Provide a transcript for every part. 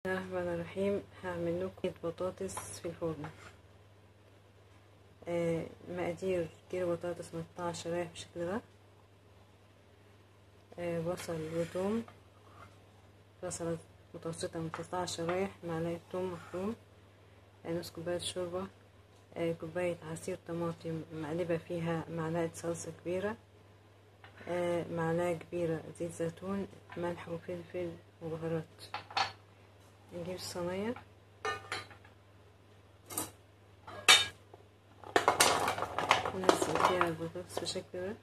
بسم الله الرحمن الرحيم. هعمل لكم بطاطس في الفرن. مقادير كيلو بطاطس مقطعة شرايح بالشكل ده. بصل وتوم، بصلة متوسطة مقطعة شرايح، معلقة توم مفروم، نص كوباية شوربة، كوباية عصير طماطم مقلبة فيها معلقة صلصة كبيرة، معلقة كبيرة زيت زيتون، ملح وفلفل وبهارات. نجيب الصينية ننزل فيها البطاطس بالشكل ده.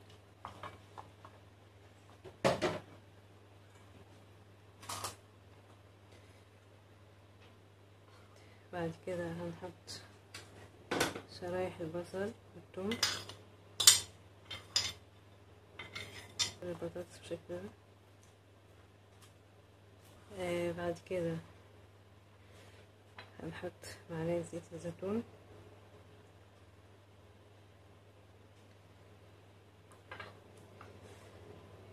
بعد كده هنحط شرايح البصل والثوم البطاطس بالشكل ده. بعد كده هنحط معلقة زيت الزيتون،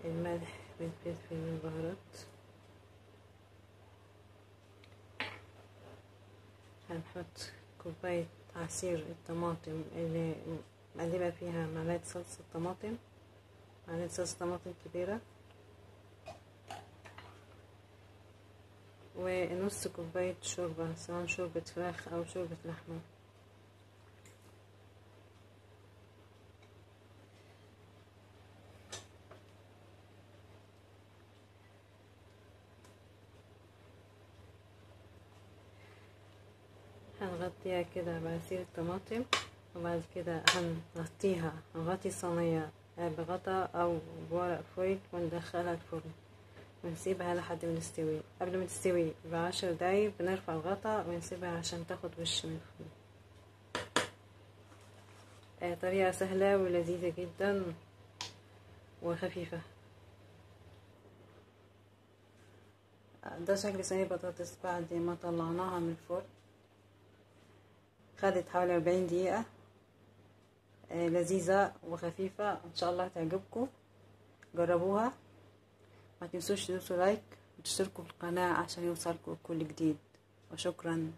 الملح والفلفل والبهارات. هنحط كوباية عصير الطماطم اللي مقلبة فيها معلقة صلصة طماطم، معلقة صلصة طماطم كبيرة، ونص كوباية شوربة، سواء شوربة فراخ أو شوربة لحمة. هنغطيها كده بعصير الطماطم، وبعد كده هنغطي الصينية بغطا أو بورق فويل وندخلها الفرن ونسيبها لحد ما تستوي. قبل ما تستوي ب10 دقايق بنرفع الغطا ونسيبها عشان تاخد وش من الفرن. طريقة سهلة ولذيذة جدا وخفيفة. ده شكل صينية بطاطس بعد ما طلعناها من الفرن. خدت حوالي 40 دقيقة. لذيذة وخفيفة، ان شاء الله تعجبكم. جربوها، ما تنسوش تدوسوا لايك وتشتركوا في القناة عشان يوصلكم كل جديد، وشكرا.